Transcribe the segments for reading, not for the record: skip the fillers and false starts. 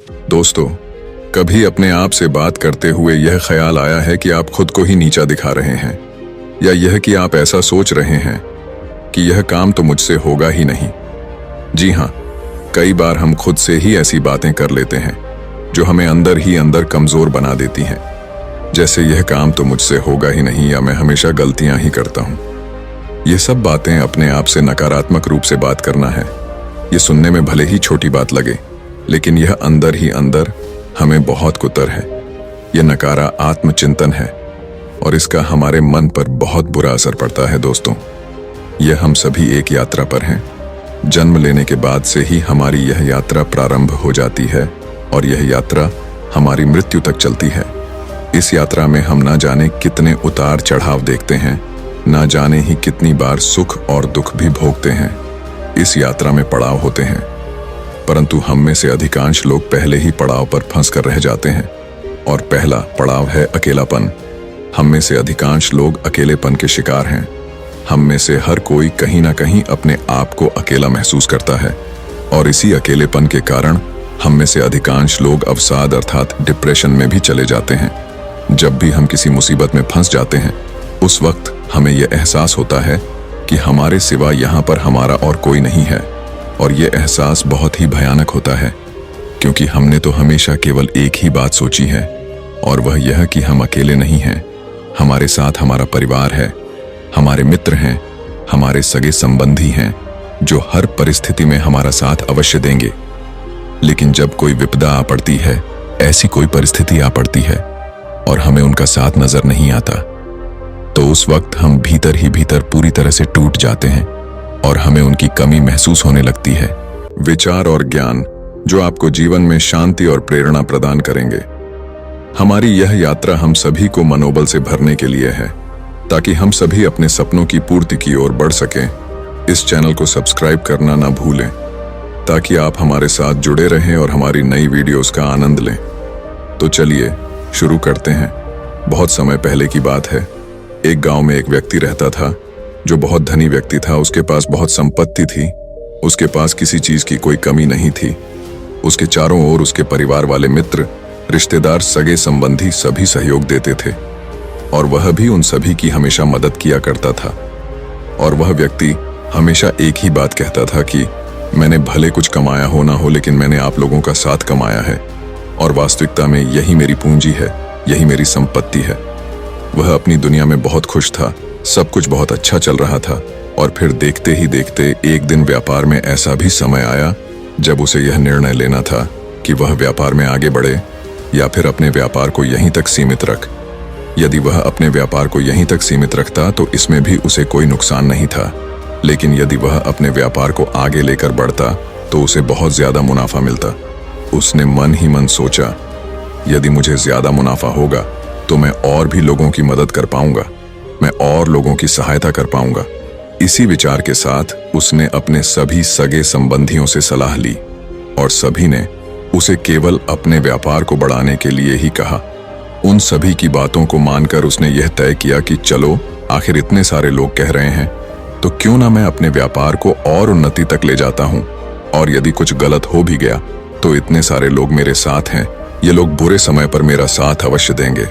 दोस्तों, कभी अपने आप से बात करते हुए यह ख्याल आया है कि आप खुद को ही नीचा दिखा रहे हैं, या यह कि आप ऐसा सोच रहे हैं कि यह काम तो मुझसे होगा ही नहीं। जी हाँ, कई बार हम खुद से ही ऐसी बातें कर लेते हैं जो हमें अंदर ही अंदर कमजोर बना देती हैं। जैसे यह काम तो मुझसे होगा ही नहीं, या मैं हमेशा गलतियां ही करता हूं। ये सब बातें अपने आप से नकारात्मक रूप से बात करना है। ये सुनने में भले ही छोटी बात लगे, लेकिन यह अंदर ही अंदर हमें बहुत कुतर है। यह नकारा आत्मचिंतन है और इसका हमारे मन पर बहुत बुरा असर पड़ता है। दोस्तों, यह हम सभी एक यात्रा पर हैं। जन्म लेने के बाद से ही हमारी यह यात्रा प्रारंभ हो जाती है और यह यात्रा हमारी मृत्यु तक चलती है। इस यात्रा में हम ना जाने कितने उतार चढ़ाव देखते हैं, ना जाने ही कितनी बार सुख और दुख भी भोगते हैं। इस यात्रा में पड़ाव होते हैं, परंतु हम में से अधिकांश लोग पहले ही पड़ाव पर फंस कर रह जाते हैं। और पहला पड़ाव है अकेलापन। हम में से अधिकांश लोग अकेलेपन के शिकार हैं। हम में से हर कोई कहीं ना कहीं अपने आप को अकेला महसूस करता है, और इसी अकेलेपन के कारण हम में से अधिकांश लोग अवसाद अर्थात डिप्रेशन में भी चले जाते हैं। जब भी हम किसी मुसीबत में फंस जाते हैं, उस वक्त हमें यह एहसास होता है कि हमारे सिवा यहाँ पर हमारा और कोई नहीं है। और यह एहसास बहुत ही भयानक होता है, क्योंकि हमने तो हमेशा केवल एक ही बात सोची है, और वह यह कि हम अकेले नहीं हैं। हमारे साथ हमारा परिवार है, हमारे मित्र हैं, हमारे सगे संबंधी हैं, जो हर परिस्थिति में हमारा साथ अवश्य देंगे। लेकिन जब कोई विपदा आ पड़ती है, ऐसी कोई परिस्थिति आ पड़ती है और हमें उनका साथ नजर नहीं आता, तो उस वक्त हम भीतर ही भीतर पूरी तरह से टूट जाते हैं और हमें उनकी कमी महसूस होने लगती है। विचार और ज्ञान जो आपको जीवन में शांति और प्रेरणा प्रदान करेंगे। हमारी यह यात्रा हम सभी को मनोबल से भरने के लिए है, ताकि हम सभी अपने सपनों की पूर्ति की ओर बढ़ सकें। इस चैनल को सब्सक्राइब करना ना भूलें, ताकि आप हमारे साथ जुड़े रहें और हमारी नई वीडियोस का आनंद लें। तो चलिए शुरू करते हैं। बहुत समय पहले की बात है। एक गांव में एक व्यक्ति रहता था जो बहुत धनी व्यक्ति था। उसके पास बहुत संपत्ति थी, उसके पास किसी चीज की कोई कमी नहीं थी। उसके चारों ओर उसके परिवार वाले मित्र, रिश्तेदार, सगे संबंधी सभी सहयोग देते थे, और वह भी उन सभी की हमेशा मदद किया करता था। और वह व्यक्ति हमेशा एक ही बात कहता था कि मैंने भले कुछ कमाया हो ना हो, लेकिन मैंने आप लोगों का साथ कमाया है, और वास्तविकता में यही मेरी पूंजी है, यही मेरी संपत्ति है। वह अपनी दुनिया में बहुत खुश था, सब कुछ बहुत अच्छा चल रहा था। और फिर देखते ही देखते एक दिन व्यापार में ऐसा भी समय आया जब उसे यह निर्णय लेना था कि वह व्यापार में आगे बढ़े या फिर अपने व्यापार को यहीं तक सीमित रख। यदि वह अपने व्यापार को यहीं तक सीमित रखता तो इसमें भी उसे कोई नुकसान नहीं था, लेकिन यदि वह अपने व्यापार को आगे लेकर बढ़ता तो उसे बहुत ज्यादा मुनाफा मिलता। उसने मन ही मन सोचा, यदि मुझे ज्यादा मुनाफा होगा तो मैं और भी लोगों की मदद कर पाऊंगा, मैं और लोगों की सहायता कर पाऊंगा। इसी विचार के साथ उसने अपने सभी सगे संबंधियों से सलाह ली, और सभी ने उसे केवल अपने व्यापार को बढ़ाने के लिए ही कहा। उन सभी की बातों को मानकर उसने यह तय किया कि चलो, आखिर इतने सारे लोग कह रहे हैं तो क्यों ना मैं अपने व्यापार को और उन्नति तक ले जाता हूं, और यदि कुछ गलत हो भी गया तो इतने सारे लोग मेरे साथ हैं, ये लोग बुरे समय पर मेरा साथ अवश्य देंगे।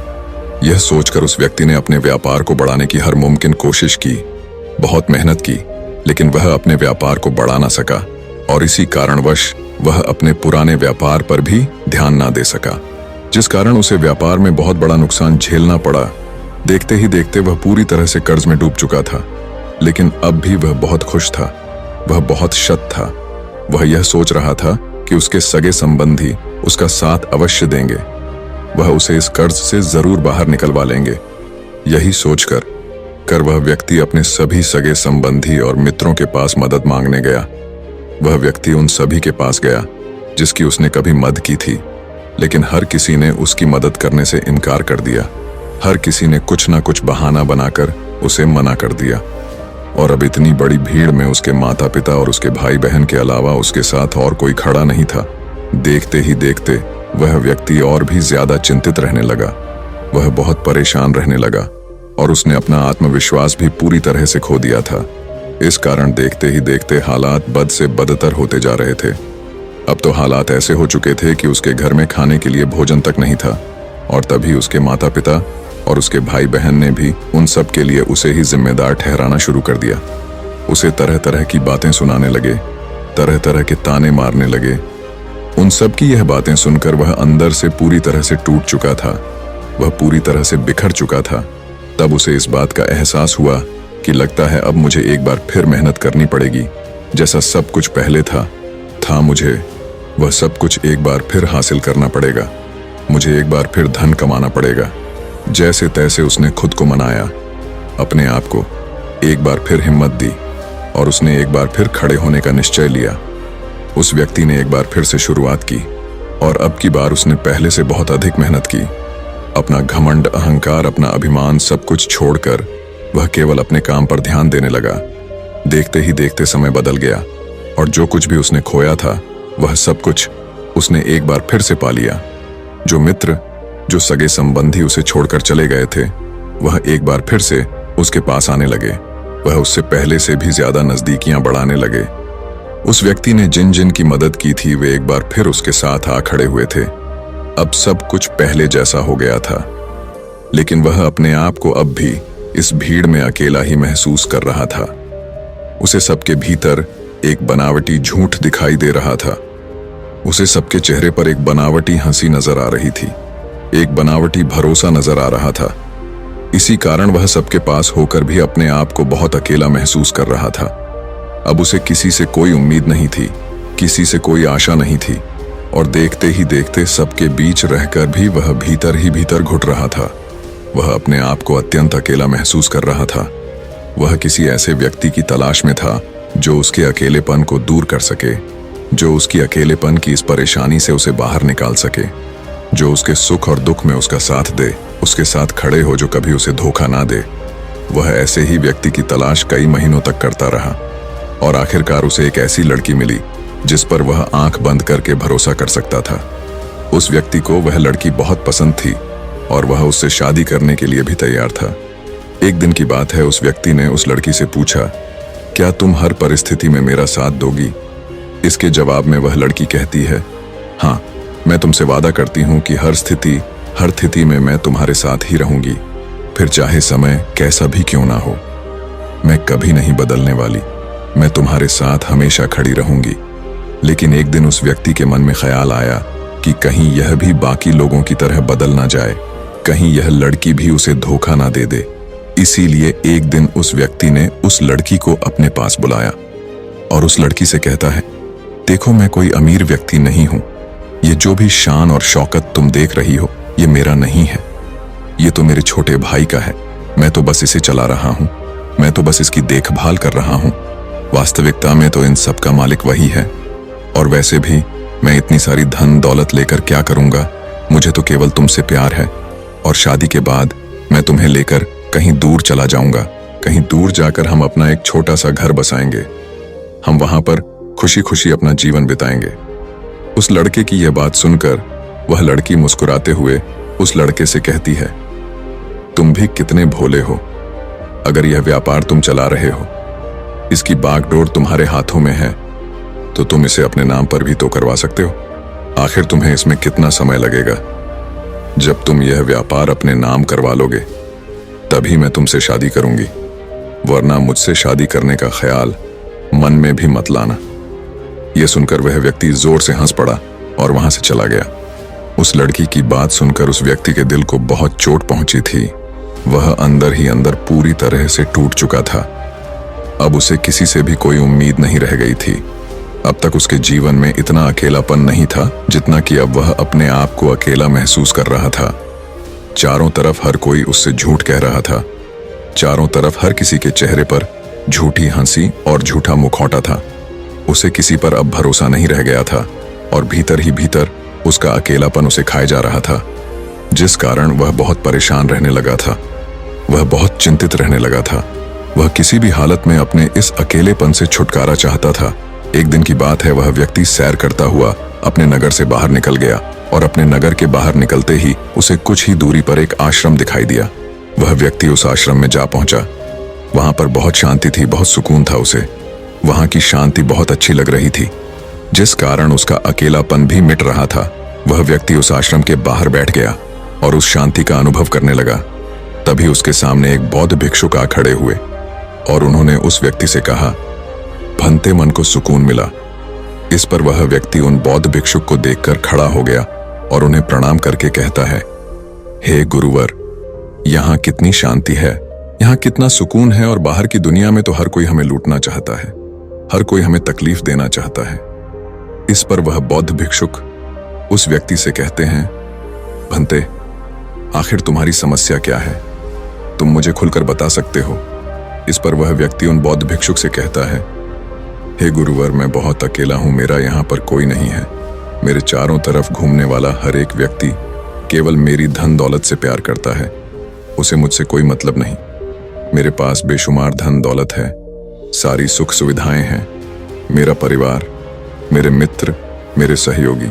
यह सोचकर उस व्यक्ति ने अपने व्यापार को बढ़ाने की हर मुमकिन कोशिश की, बहुत मेहनत की, लेकिन वह अपने व्यापार को बढ़ा ना सका, और इसी कारणवश वह अपने पुराने व्यापार पर भी ध्यान ना दे सका, जिस कारण उसे व्यापार में बहुत बड़ा नुकसान झेलना पड़ा। देखते ही देखते वह पूरी तरह से कर्ज में डूब चुका था, लेकिन अब भी वह बहुत खुश था, वह बहुत शत था। वह यह सोच रहा था कि उसके सगे संबंधी उसका साथ अवश्य देंगे, वह उसे इस कर्ज से जरूर बाहर निकलवा लेंगे। यही सोचकर वह व्यक्ति अपने सभी सगे संबंधी और मित्रों के पास मदद मांगने गया। वह व्यक्ति उन सभी के पास गया जिसकी उसने कभी मदद की थी, लेकिन हर किसी ने उसकी मदद करने से इनकार कर दिया। हर किसी ने कुछ ना कुछ बहाना बनाकर उसे मना कर दिया, और अब इतनी बड़ी भीड़ में उसके माता पिता और उसके भाई बहन के अलावा उसके साथ और कोई खड़ा नहीं था। देखते ही देखते वह व्यक्ति और भी ज्यादा चिंतित रहने लगा। वह बहुत परेशान रहने लगा और उसने अपना आत्मविश्वास भी पूरी तरह से खो दिया था। इस कारण देखते ही देखते हालात बद से बदतर होते जा रहे थे। अब तो हालात ऐसे हो चुके थे कि उसके घर में खाने के लिए भोजन तक नहीं था, और तभी उसके माता पिता और उसके भाई बहन ने भी उन सब के लिए उसे ही जिम्मेदार ठहराना शुरू कर दिया। उसे तरह तरह की बातें सुनाने लगे, तरह तरह के ताने मारने लगे। उन सब की यह बातें सुनकर वह अंदर से पूरी तरह से टूट चुका था, वह पूरी तरह से बिखर चुका था। तब उसे इस बात का एहसास हुआ कि लगता है अब मुझे एक बार फिर मेहनत करनी पड़ेगी। जैसा सब कुछ पहले था मुझे वह सब कुछ एक बार फिर हासिल करना पड़ेगा। मुझे एक बार फिर धन कमाना पड़ेगा। जैसे तैसे उसने खुद को मनाया, अपने आप को एक बार फिर हिम्मत दी और उसने एक बार फिर खड़े होने का निश्चय लिया। उस व्यक्ति ने एक बार फिर से शुरुआत की और अब की बार उसने पहले से बहुत अधिक मेहनत की। अपना घमंड, अहंकार, अपना अभिमान सब कुछ छोड़कर वह केवल अपने काम पर ध्यान देने लगा। देखते ही देखते समय बदल गया और जो कुछ भी उसने खोया था वह सब कुछ उसने एक बार फिर से पा लिया। जो मित्र, जो सगे संबंधी उसे छोड़कर चले गए थे, वह एक बार फिर से उसके पास आने लगे। वह उससे पहले से भी ज्यादा नजदीकियां बढ़ाने लगे। उस व्यक्ति ने जिन जिन की मदद की थी वे एक बार फिर उसके साथ आ खड़े हुए थे। अब सब कुछ पहले जैसा हो गया था, लेकिन वह अपने आप को अब भी इस भीड़ में अकेला ही महसूस कर रहा था। उसे सबके भीतर एक बनावटी झूठ दिखाई दे रहा था। उसे सबके चेहरे पर एक बनावटी हंसी नजर आ रही थी, एक बनावटी भरोसा नजर आ रहा था। इसी कारण वह सबके पास होकर भी अपने आप को बहुत अकेला महसूस कर रहा था। अब उसे किसी से कोई उम्मीद नहीं थी, किसी से कोई आशा नहीं थी, और देखते ही देखते सबके बीच रहकर भी वह भीतर ही भीतर घुट रहा था। वह अपने आप को अत्यंत अकेला महसूस कर रहा था। वह किसी ऐसे व्यक्ति की तलाश में था जो उसके अकेलेपन को दूर कर सके, जो उसकी अकेलेपन की इस परेशानी से उसे बाहर निकाल सके, जो उसके सुख और दुख में उसका साथ दे, उसके साथ खड़े हो, जो कभी उसे धोखा ना दे। वह ऐसे ही व्यक्ति की तलाश कई महीनों तक करता रहा और आखिरकार उसे एक ऐसी लड़की मिली जिस पर वह आंख बंद करके भरोसा कर सकता था। उस व्यक्ति को वह लड़की बहुत पसंद थी और वह उससे शादी करने के लिए भी तैयार था। एक दिन की बात है, उस व्यक्ति ने उस लड़की से पूछा, क्या तुम हर परिस्थिति में मेरा साथ दोगी? इसके जवाब में वह लड़की कहती है, हाँ, मैं तुमसे वादा करती हूँ कि हर स्थिति में मैं तुम्हारे साथ ही रहूंगी, फिर चाहे समय कैसा भी क्यों ना हो। मैं कभी नहीं बदलने वाली, मैं तुम्हारे साथ हमेशा खड़ी रहूंगी। लेकिन एक दिन उस व्यक्ति के मन में ख्याल आया कि कहीं यह भी बाकी लोगों की तरह बदल ना जाए, कहीं यह लड़की भी उसे धोखा ना दे दे। इसीलिए एक दिन उस व्यक्ति ने उस लड़की को अपने पास बुलाया और उस लड़की से कहता है, देखो, मैं कोई अमीर व्यक्ति नहीं हूं। ये जो भी शान और शौकत तुम देख रही हो, ये मेरा नहीं है। ये तो मेरे छोटे भाई का है। मैं तो बस इसे चला रहा हूं, मैं तो बस इसकी देखभाल कर रहा हूं। वास्तविकता में तो इन सब का मालिक वही है। और वैसे भी मैं इतनी सारी धन दौलत लेकर क्या करूंगा? मुझे तो केवल तुमसे प्यार है, और शादी के बाद मैं तुम्हें लेकर कहीं दूर चला जाऊंगा। कहीं दूर जाकर हम अपना एक छोटा सा घर बसाएंगे। हम वहां पर खुशी खुशी अपना जीवन बिताएंगे। उस लड़के की यह बात सुनकर वह लड़की मुस्कुराते हुए उस लड़के से कहती है, तुम भी कितने भोले हो। अगर यह व्यापार तुम चला रहे हो, इसकी बागडोर तुम्हारे हाथों में है, तो तुम इसे अपने नाम पर भी तो करवा सकते हो। आखिर तुम्हें इसमें कितना समय लगेगा? जब तुम यह व्यापार अपने नाम करवा लोगे, तभी मैं तुमसे शादी करूंगी, वरना मुझसे शादी करने का ख्याल मन में भी मत लाना। यह सुनकर वह व्यक्ति जोर से हंस पड़ा और वहां से चला गया। उस लड़की की बात सुनकर उस व्यक्ति के दिल को बहुत चोट पहुंची थी। वह अंदर ही अंदर पूरी तरह से टूट चुका था। अब उसे किसी से भी कोई उम्मीद नहीं रह गई थी। अब तक उसके जीवन में इतना अकेलापन नहीं था जितना कि अब वह अपने आप को अकेला महसूस कर रहा था। चारों तरफ हर कोई उससे झूठ कह रहा था। चारों तरफ हर किसी के चेहरे पर झूठी हंसी और झूठा मुखौटा था। उसे किसी पर अब भरोसा नहीं रह गया था और भीतर ही भीतर उसका अकेलापन उसे खाए जा रहा था, जिस कारण वह बहुत परेशान रहने लगा था। वह बहुत चिंतित रहने लगा था। वह किसी भी हालत में अपने इस अकेलेपन से छुटकारा चाहता था। एक दिन की बात है, वह व्यक्ति सैर करता हुआ अपने नगर से बाहर निकल गया और अपने नगर के बाहर निकलते ही उसे कुछ ही दूरी पर एक आश्रम दिखाई दिया। वह व्यक्ति उस आश्रम में जा पहुंचा। वहां पर बहुत शांति थी, बहुत सुकून था उसे। वहां की शांति बहुत अच्छी लग रही थी। जिस कारण उसका अकेलापन भी मिट रहा था। वह व्यक्ति उस आश्रम के बाहर बैठ गया और उस शांति का अनुभव करने लगा। तभी उसके सामने एक बौद्ध भिक्षुक आ खड़े हुए और उन्होंने उस व्यक्ति से कहा, भंते मन को सुकून मिला। इस पर वह व्यक्ति उन बौद्ध भिक्षुक को देखकर खड़ा हो गया और उन्हें प्रणाम करके कहता है, हे गुरुवर, यहाँ कितनी शांति है, यहाँ कितना सुकून है, और बाहर की दुनिया में तो हर कोई हमें लूटना चाहता है, हर कोई हमें तकलीफ देना चाहता है। इस पर वह बौद्ध भिक्षुक उस व्यक्ति से कहते हैं, भंते, आखिर तुम्हारी समस्या क्या है? तुम मुझे खुलकर बता सकते हो? इस पर वह व्यक्ति उन बौद्ध भिक्षुक से कहता है, हे गुरुवर, मैं बहुत अकेला हूं, मेरा यहाँ पर कोई नहीं है। मेरे चारों तरफ घूमने वाला हर एक व्यक्ति केवल मेरी धन दौलत से प्यार करता है, उसे मुझसे कोई मतलब नहीं। मेरे पास बेशुमार धन दौलत है, सारी सुख सुविधाएं हैं, मेरा परिवार, मेरे मित्र, मेरे सहयोगी,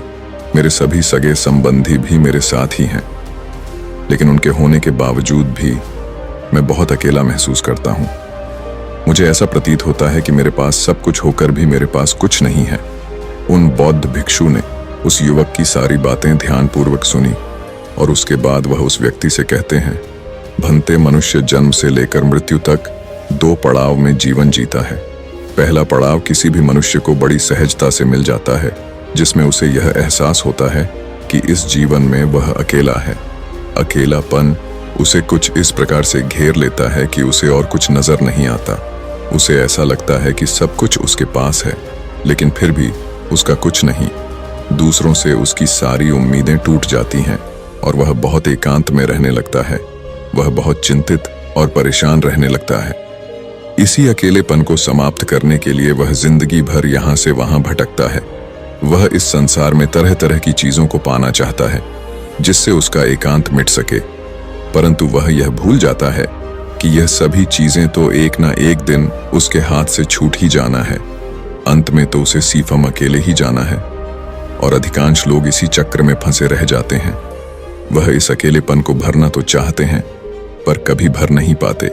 मेरे सभी सगे संबंधी भी मेरे साथ ही हैं, लेकिन उनके होने के बावजूद भी मैं बहुत अकेला महसूस करता हूं। मुझे ऐसा प्रतीत होता है कि मेरे पास सब कुछ होकर भी मेरे पास कुछ नहीं है। उन बौद्ध भिक्षु ने उस युवक की सारी बातें ध्यानपूर्वक सुनी और उसके बाद वह उस व्यक्ति से कहते हैं, भंते, मनुष्य जन्म से लेकर मृत्यु तक 2 पड़ाव में जीवन जीता है। पहला पड़ाव किसी भी मनुष्य को बड़ी सहजता से मिल जाता है, जिसमें उसे यह एहसास होता है कि इस जीवन में वह अकेला है। अकेलापन उसे कुछ इस प्रकार से घेर लेता है कि उसे और कुछ नजर नहीं आता। उसे ऐसा लगता है कि सब कुछ उसके पास है, लेकिन फिर भी उसका कुछ नहीं। दूसरों से उसकी सारी उम्मीदें टूट जाती हैं और वह बहुत एकांत में रहने लगता है। वह बहुत चिंतित और परेशान रहने लगता है। इसी अकेलेपन को समाप्त करने के लिए वह जिंदगी भर यहाँ से वहां भटकता है। वह इस संसार में तरह तरह की चीजों को पाना चाहता है जिससे उसका एकांत मिट सके, परंतु वह यह भूल जाता है कि यह सभी चीजें तो एक ना एक दिन उसके हाथ से छूट ही जाना है। अंत में तो उसे सीफम अकेले ही जाना है और अधिकांश लोग इसी चक्र में फंसे रह जाते हैं। वह इस अकेलेपन को भरना तो चाहते हैं पर कभी भर नहीं पाते।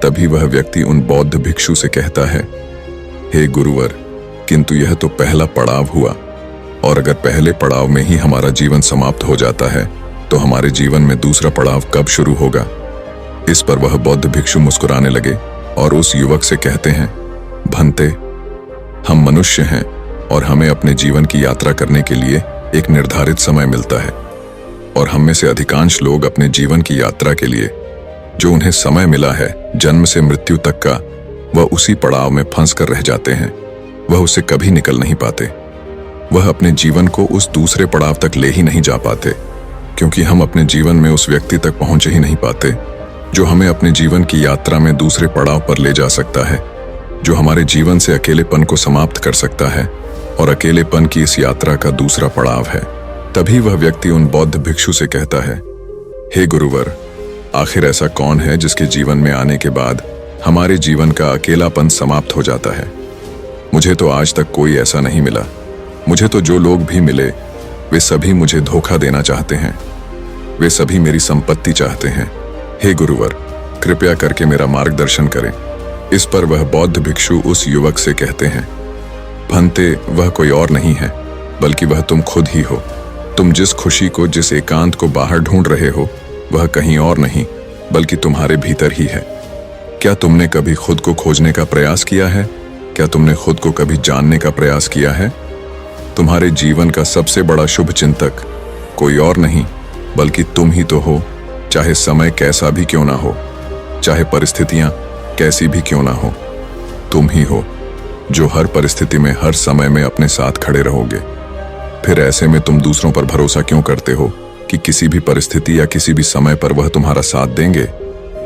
तभी वह व्यक्ति उन बौद्ध भिक्षु से कहता है, हे गुरुवर, किंतु यह तो पहला पड़ाव हुआ, और अगर पहले पड़ाव में ही हमारा जीवन समाप्त हो जाता है तो हमारे जीवन में दूसरा पड़ाव कब शुरू होगा? इस पर वह बौद्ध भिक्षु मुस्कुराने लगे और उस युवक से कहते हैं, भंते, हम मनुष्य हैं और हमें अपने जीवन की यात्रा करने के लिए एक निर्धारित समय मिलता है, और हम में से अधिकांश लोग अपने जीवन की यात्रा के लिए जो उन्हें समय मिला है जन्म से मृत्यु तक का, वह उसी पड़ाव में फंस कर रह जाते हैं। वह उससे कभी निकल नहीं पाते। वह अपने जीवन को उस दूसरे पड़ाव तक ले ही नहीं जा पाते, क्योंकि हम अपने जीवन में उस व्यक्ति तक पहुंच ही नहीं पाते जो हमें अपने जीवन की यात्रा में दूसरे पड़ाव पर ले जा सकता है, जो हमारे जीवन से अकेलेपन को समाप्त कर सकता है और अकेलेपन की इस यात्रा का दूसरा पड़ाव है। तभी वह व्यक्ति उन बौद्ध भिक्षु से कहता है, हे गुरुवर, आखिर ऐसा कौन है जिसके जीवन में आने के बाद हमारे जीवन का अकेलापन समाप्त हो जाता है? मुझे तो आज तक कोई ऐसा नहीं मिला। मुझे तो जो लोग भी मिले वे सभी मुझे धोखा देना चाहते हैं। वे सभी मेरी संपत्ति चाहते हैं। हे गुरुवर, कृपया करके मेरा मार्गदर्शन करें। इस पर वह बौद्ध भिक्षु उस युवक से कहते हैं, भंते, वह कोई और नहीं है बल्कि वह तुम खुद ही हो। तुम जिस खुशी को, जिस एकांत को बाहर ढूंढ रहे हो, वह कहीं और नहीं बल्कि तुम्हारे भीतर ही है। क्या तुमने कभी खुद को खोजने का प्रयास किया है? क्या तुमने खुद को कभी जानने का प्रयास किया है? तुम्हारे जीवन का सबसे बड़ा शुभ चिंतक कोई और नहीं बल्कि तुम ही तो हो। चाहे समय कैसा भी क्यों ना हो, चाहे परिस्थितियां कैसी भी क्यों ना हो, तुम ही हो जो हर परिस्थिति में, हर समय में अपने साथ खड़े रहोगे। फिर ऐसे में तुम दूसरों पर भरोसा क्यों करते हो कि किसी भी परिस्थिति या किसी भी समय पर वह तुम्हारा साथ देंगे?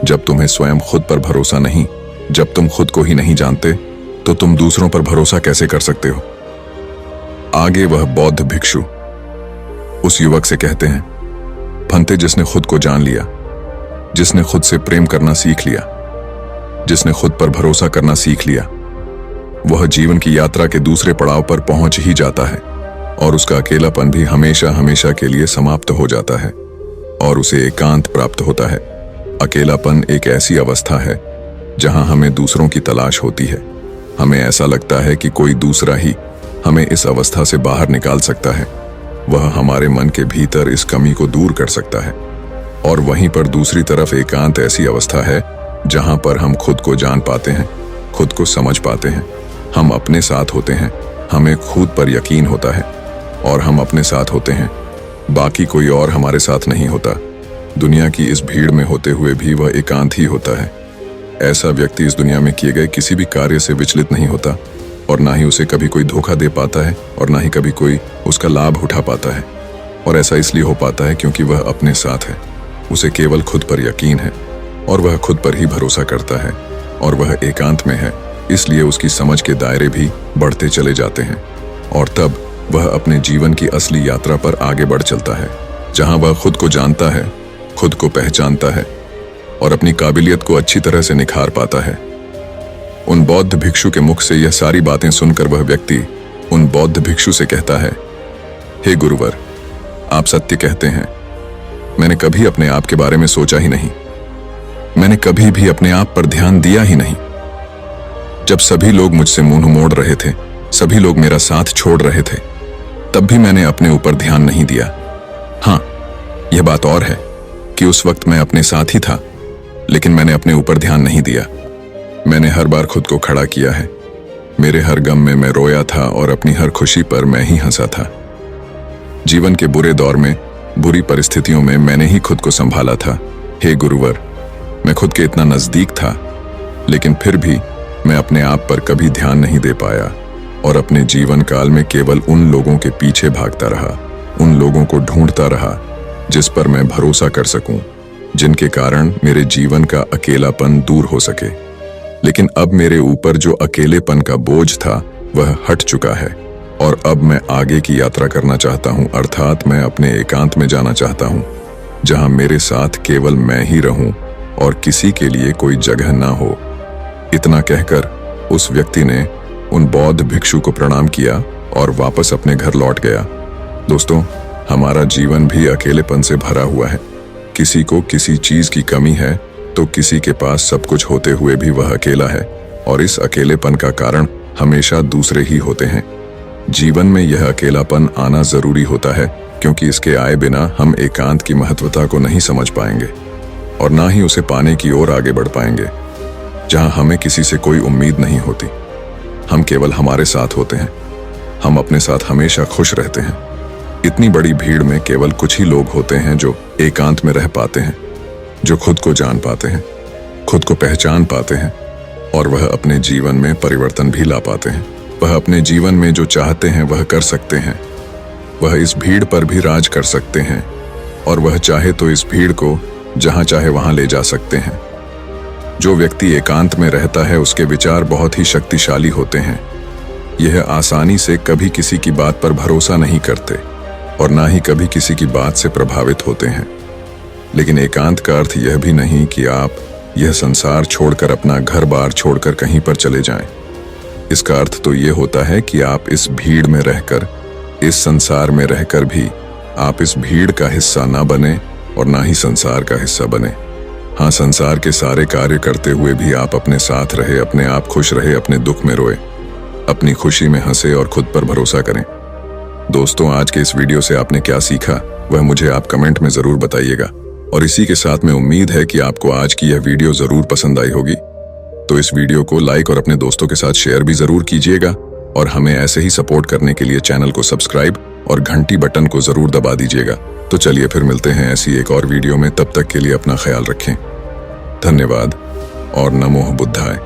जब तुम्हें स्वयं खुद पर भरोसा नहीं, जब तुम खुद को ही नहीं जानते, तो तुम दूसरों पर भरोसा कैसे कर सकते हो? आगे वह बौद्ध भिक्षु उस युवक से कहते हैं, भंते, जिसने खुद को जान लिया, जिसने खुद से प्रेम करना सीख लिया, जिसने खुद पर भरोसा करना सीख लिया, वह जीवन की यात्रा के दूसरे पड़ाव पर पहुंच ही जाता है और उसका अकेलापन भी हमेशा हमेशा के लिए समाप्त हो जाता है और उसे एकांत प्राप्त होता है। अकेलापन एक ऐसी अवस्था है जहां हमें दूसरों की तलाश होती है। हमें ऐसा लगता है कि कोई दूसरा ही हमें इस अवस्था से बाहर निकाल सकता है, वह हमारे मन के भीतर इस कमी को दूर कर सकता है। और वहीं पर दूसरी तरफ एकांत ऐसी अवस्था है जहां पर हम खुद को जान पाते हैं, खुद को समझ पाते हैं, हम अपने साथ होते हैं, हमें खुद पर यकीन होता है और हम अपने साथ होते हैं, बाकी कोई और हमारे साथ नहीं होता। दुनिया की इस भीड़ में होते हुए भी वह एकांत ही होता है। ऐसा व्यक्ति इस दुनिया में किए गए किसी भी कार्य से विचलित नहीं होता और ना ही उसे कभी कोई धोखा दे पाता है और ना ही कभी कोई उसका लाभ उठा पाता है। और ऐसा इसलिए हो पाता है क्योंकि वह अपने साथ है, उसे केवल खुद पर यकीन है और वह खुद पर ही भरोसा करता है और वह एकांत में है, इसलिए उसकी समझ के दायरे भी बढ़ते चले जाते हैं और तब वह अपने जीवन की असली यात्रा पर आगे बढ़ चलता है, जहां वह खुद को जानता है, खुद को पहचानता है और अपनी काबिलियत को अच्छी तरह से निखार पाता है। उन बौद्ध भिक्षु के मुख से यह सारी बातें सुनकर वह व्यक्ति उन बौद्ध भिक्षु से कहता है, हे गुरुवर, आप सत्य कहते हैं। मैंने कभी अपने आप के बारे में सोचा ही नहीं, मैंने कभी भी अपने आप पर ध्यान दिया ही नहीं। जब सभी लोग मुझसे मुंह मोड़ रहे थे, सभी लोग मेरा साथ छोड़ रहे थे, तब भी मैंने अपने ऊपर ध्यान नहीं दिया। हाँ, यह बात और है कि उस वक्त मैं अपने साथ ही था, लेकिन मैंने अपने ऊपर ध्यान नहीं दिया। मैंने हर बार खुद को खड़ा किया है, मेरे हर गम में मैं रोया था और अपनी हर खुशी पर मैं ही हंसा था। जीवन के बुरे दौर में, बुरी परिस्थितियों में मैंने ही खुद को संभाला था। हे गुरुवर, मैं खुद के इतना नजदीक था, लेकिन फिर भी मैं अपने आप पर कभी ध्यान नहीं दे पाया और अपने जीवन काल में केवल उन लोगों के पीछे भागता रहा, उन लोगों को ढूंढता रहा जिस पर मैं भरोसा कर सकूं, जिनके कारण मेरे जीवन का अकेलापन दूर हो सके। लेकिन अब मेरे ऊपर जो अकेलेपन का बोझ था वह हट चुका है और अब मैं आगे की यात्रा करना चाहता हूं, अर्थात मैं अपने एकांत में जाना चाहता हूं, जहां मेरे साथ केवल मैं ही रहूं और किसी के लिए कोई जगह ना हो। इतना कहकर उस व्यक्ति ने उन बौद्ध भिक्षु को प्रणाम किया और वापस अपने घर लौट गया। दोस्तों, हमारा जीवन भी अकेलेपन से भरा हुआ है। किसी को किसी चीज की कमी है तो किसी के पास सब कुछ होते हुए भी वह अकेला है और इस अकेलेपन का कारण हमेशा दूसरे ही होते हैं। जीवन में यह अकेलापन आना जरूरी होता है क्योंकि इसके आए बिना हम एकांत की महत्वता को नहीं समझ पाएंगे और ना ही उसे पाने की ओर आगे बढ़ पाएंगे, जहां हमें किसी से कोई उम्मीद नहीं होती। हम केवल हमारे साथ होते हैं, हम अपने साथ हमेशा खुश रहते हैं। इतनी बड़ी भीड़ में केवल कुछ ही लोग होते हैं जो एकांत में रह पाते हैं, जो खुद को जान पाते हैं, खुद को पहचान पाते हैं और वह अपने जीवन में परिवर्तन भी ला पाते हैं। वह अपने जीवन में जो चाहते हैं वह कर सकते हैं, वह इस भीड़ पर भी राज कर सकते हैं और वह चाहे तो इस भीड़ को जहां चाहे वहां ले जा सकते हैं। जो व्यक्ति एकांत में रहता है उसके विचार बहुत ही शक्तिशाली होते हैं। यह आसानी से कभी किसी की बात पर भरोसा नहीं करते और ना ही कभी किसी की बात से प्रभावित होते हैं। लेकिन एकांत का अर्थ यह भी नहीं कि आप यह संसार छोड़कर, अपना घर बार छोड़कर कहीं पर चले जाएं। इसका अर्थ तो यह होता है कि आप इस भीड़ में रहकर, इस संसार में रहकर भी आप इस भीड़ का हिस्सा ना बने और ना ही संसार का हिस्सा बने। हाँ, संसार के सारे कार्य करते हुए भी आप अपने साथ रहे, अपने आप खुश रहे, अपने दुख में रोए, अपनी खुशी में हंसे और खुद पर भरोसा करें। दोस्तों, आज के इस वीडियो से आपने क्या सीखा वह मुझे आप कमेंट में जरूर बताइएगा और इसी के साथ में उम्मीद है कि आपको आज की यह वीडियो जरूर पसंद आई होगी। तो इस वीडियो को लाइक और अपने दोस्तों के साथ शेयर भी जरूर कीजिएगा और हमें ऐसे ही सपोर्ट करने के लिए चैनल को सब्सक्राइब और घंटी बटन को जरूर दबा दीजिएगा। तो चलिए फिर मिलते हैं ऐसी एक और वीडियो में, तब तक के लिए अपना ख्याल रखें। धन्यवाद और नमो बुद्धाय।